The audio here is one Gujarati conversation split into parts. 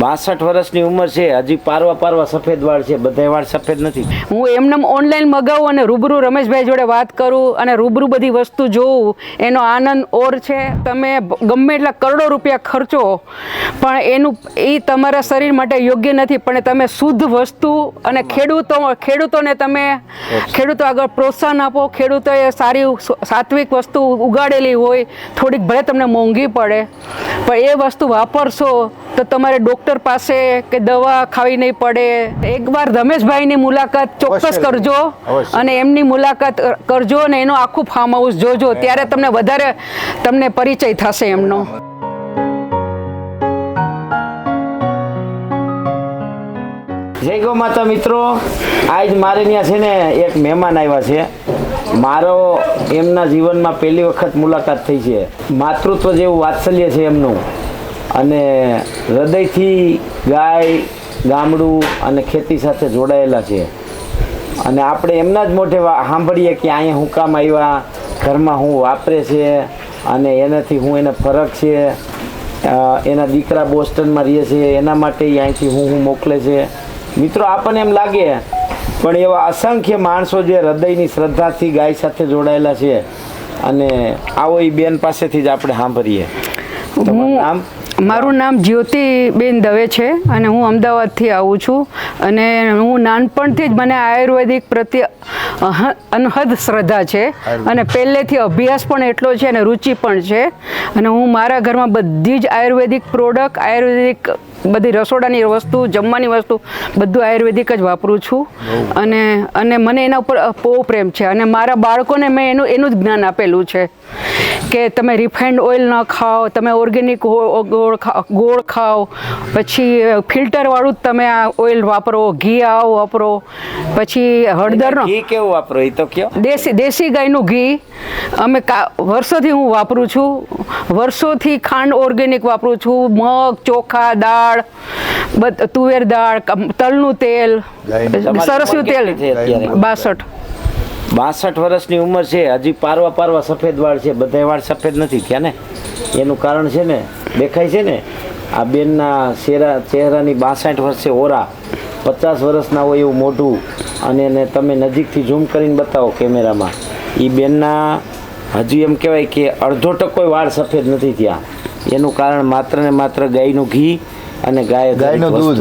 62 વર્ષની ઉંમર છે, હજી પારવા સફેદ વાળ છે, બધા વાળ સફેદ નથી. હું એમને ઓનલાઈન મગાવું અને રૂબરૂ રમેશભાઈ જોડે વાત કરું અને રૂબરૂ બધી વસ્તુ જોઉં, એનો આનંદ ઓર છે. તમે ગમે એટલા કરોડો રૂપિયા ખર્ચો પણ એ તમારા શરીર માટે યોગ્ય નથી. પણ તમે શુદ્ધ વસ્તુ અને ખેડૂતોને તમે ખેડૂતો આગળ પ્રોત્સાહન આપો. ખેડૂતોએ સારી સાત્વિક વસ્તુ ઉગાડેલી હોય, થોડીક ભલે તમને મોંઘી પડે, પણ એ વસ્તુ વાપરશો તો તમારે ડૉક્ટર પાસે કે દવા ખાવી નહીં પડે. એકવાર રમેશભાઈની મુલાકાત ચોક્કસ કરજો અને એમની મુલાકાત કરજો અને એનું આખું ફાર્મ હાઉસ જોજો, ત્યારે તમને પરિચય થશે એમનો. જય ગૌ માતા મિત્રો, આજ મારે ત્યાં છે ને એક મહેમાન આવ્યા છે. મારો એમના જીવનમાં પહેલી વખત મુલાકાત થઈ છે. માતૃત્વ જેવું વાત્સલ્ય છે એમનું, અને હૃદયથી ગાય, ગામડું અને ખેતી સાથે જોડાયેલા છે. અને આપણે એમના જ મોઢે સાંભળીએ કે અહીંયા હું કામ આવ્યા, ઘરમાં હું વાપરે છે અને એનાથી હું એને ફરક છે. એના દીકરા બોસ્ટનમાં રહે છે, એના માટે અહીંથી હું મોકલે છે. મિત્રો, આપણને એમ લાગે, પણ એવા અસંખ્ય માણસો જે હૃદયની શ્રદ્ધાથી ગાય સાથે જોડાયેલા છે. અને આવો એ બેન પાસેથી જ આપણે સાંભળીએ. મારું નામ જ્યોતિબેન દવે છે અને હું અમદાવાદથી આવું છું. અને હું નાનપણથી જ મને આયુર્વેદિક પ્રત્યે અનહદ શ્રદ્ધા છે અને પહેલેથી અભ્યાસ પણ એટલો છે અને રુચિ પણ છે. અને હું મારા ઘરમાં બધી જ આયુર્વેદિક પ્રોડક્ટ, આયુર્વેદિક બધી રસોડાની વસ્તુ, જમવાની વસ્તુ બધું આયુર્વેદિક જ વાપરું છું. અને મને એના ઉપર બહુ પ્રેમ છે. અને મારા બાળકોને મેં એનું જ જ્ઞાન આપેલું છે કે તમે રિફાઇન્ડ ઓઇલ ન ખાઓ, તમે ઓર્ગેનિક ગોળ ખાઓ, પછી ફિલ્ટરવાળું જ તમે આ ઓઇલ વાપરો, ઘી વાપરો, પછી હળદરનો ઘી કેવું વાપરો એ તો કયો. દેશી ગાયનું ઘી અમે વર્ષોથી હું વાપરું છું. વર્ષોથી ખાંડ ઓર્ગેનિક વાપરું છું. મગ, ચોખા, દાળ, તુવેર દાળ, તલનું તેલ, સરસનું તેલ. 62 વર્ષની ઉંમર છે, હજી પારવા સફેદ વાળ છે, બધા વાળ સફેદ નથી થયા ને. એનું કારણ છે ને, દેખાય છે ને, આ બેનના ચહેરાની 62 વર્ષે ઓરા, 50 વર્ષના હોય એવું મોઢું. અને એને તમે નજીકથી ઝૂમ કરીને બતાવો કેમેરામાં, એ બેનના હજી એમ કહેવાય કે અડધો ટકો વાળ સફેદ નથી થયા. એનું કારણ માત્ર ને માત્ર ગાયનું ઘી અને ગાયનું દૂધ.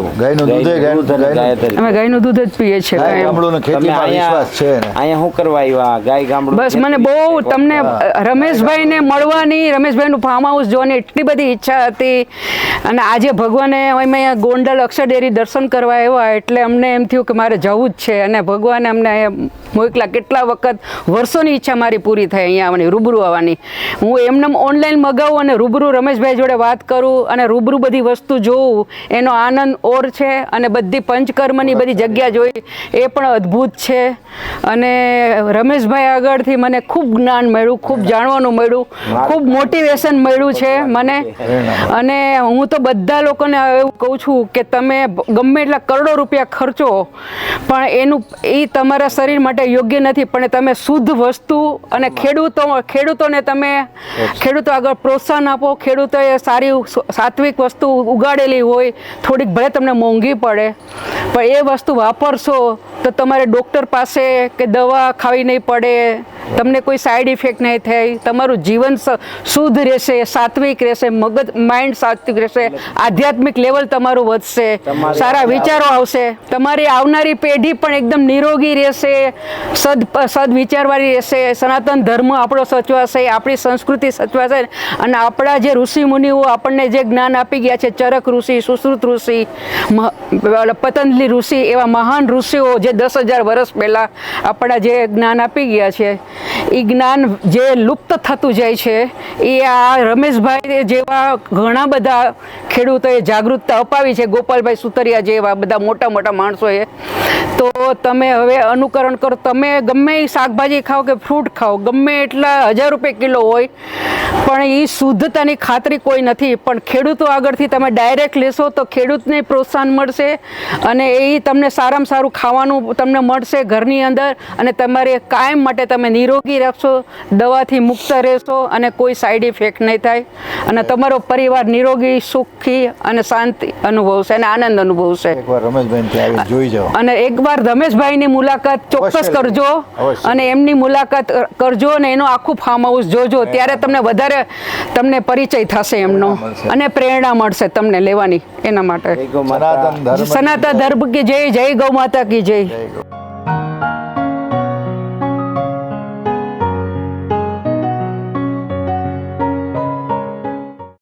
અમે ગાયનું દૂધ જ પીએ છીએ. અહીંયા શું કરવા આવ્યા ગાય ગામડું? બસ મને બહુ તમને રમેશભાઈને મળવાની, રમેશભાઈનું ફાર્મ હાઉસ જોવાની એટલી બધી ઈચ્છા હતી. અને આજે ભગવાને અમે ગોંડલ અક્ષરડેરી દર્શન કરવા આવ્યા એટલે અમને એમ થયું કે મારે જવું જ છે. અને ભગવાને અમને મોકલા. કેટલા વખત વર્ષોની ઈચ્છા મારી પૂરી થઈ અહીંયા આવવાની, રૂબરૂ આવવાની. હું એમને ઓનલાઈન મગાવું અને રૂબરૂ રમેશભાઈ જોડે વાત કરું અને રૂબરૂ બધી વસ્તુ જોઉં, એનો આનંદ ઓર છે. અને બધી પંચકર્મની બધી જગ્યા જોઈ, એ પણ અદ્ભુત છે. અને રમેશભાઈ આગળથી મને ખૂબ જ્ઞાન મળ્યું, ખૂબ જાણવાનું મળ્યું, ખૂબ મોટિવેશન મળ્યું છે મને. અને હું તો બધા લોકોને એવું કહું છું કે તમે ગમે એટલા કરોડો રૂપિયા ખર્ચો પણ એ તમારા શરીર માટે યોગ્ય નથી. પણ તમે શુદ્ધ વસ્તુ અને ખેડૂતોને તમે ખેડૂતો આગળ પ્રોત્સાહન આપો. ખેડૂતોએ સારી સાત્વિક વસ્તુ ઉગાડેલી હોય, થોડીક ભલે તમને મોંઘી પડે, પણ એ વસ્તુ વાપરશો તો તમારે ડૉક્ટર પાસે કે દવા ખાવી નહીં પડે, તમને કોઈ સાઈડ ઇફેક્ટ નહીં થાય, તમારું જીવન શુદ્ધ રહેશે, સાત્વિક રહેશે, માઇન્ડ સાત્વિક રહેશે, આધ્યાત્મિક લેવલ તમારું વધશે, સારા વિચારો આવશે, તમારી આવનારી પેઢી પણ એકદમ નિરોગી રહેશે, સદ વિચારવાળી રહેશે, સનાતન ધર્મ આપણો સચવાશે, આપણી સંસ્કૃતિ સચવાશે. અને આપણા જે ઋષિ મુનિઓ આપણને જે જ્ઞાન આપી ગયા છે, ચરક ઋષિ, સુશ્રુત ઋષિ, પતંજલિ ઋષિ, એવા મહાન ઋષિઓ જે 10,000 વર્ષ પહેલાં આપણા જે જ્ઞાન આપી ગયા છે, એ જ્ઞાન જે લુપ્ત થતું જાય છે, એ આ રમેશભાઈ જેવા ઘણા બધા ખેડૂતોએ જાગૃતતા અપાવી છે, ગોપાલભાઈ સુતરિયા જેવા બધા મોટા મોટા માણસોએ. તો તમે હવે અનુકરણ કરો. તમે ગમે એ શાકભાજી ખાઓ કે ફ્રૂટ ખાઓ, ગમે એટલા 1000 રૂપિયા કિલો હોય, પણ એ શુદ્ધતાની ખાતરી કોઈ નથી. પણ ખેડૂતો આગળથી તમે ડાયરેક્ટ લેશો તો ખેડૂતને પ્રોત્સાહન મળશે અને એ તમને સારામાં સારું ખાવાનું તમને મળશે ઘરની અંદર. અને તમારે કાયમ માટે તમે નિરોગી રહેશો, દવાથી મુક્ત રહેશો અને કોઈ સાઈડ ઇફેક્ટ નહીં થાય અને તમારો પરિવાર નિરોગી, સુખી અને શાંતિ અનુભવશે અને આનંદ અનુભવશે. એકવાર રમેશભાઈ ત્યાં આવીને જોઈ જાઓ. અને એકવાર રમેશભાઈની મુલાકાત ચોક્કસ અવશ્ય કરજો અવશ્ય. અને એમની મુલાકાત કરજો અને એનું આખું ફાર્મ હાઉસ જોજો, ત્યારે તમને વધારે તમને પરિચય થશે એમનો મળશે. અને પ્રેરણા મળશે તમને લેવાની એના માટે. જય ગૌ માતા. સનાતન ધર્મ સનાતન ધર્મ કી જય, જય ગૌ માતા કી જય. જય ગૌ.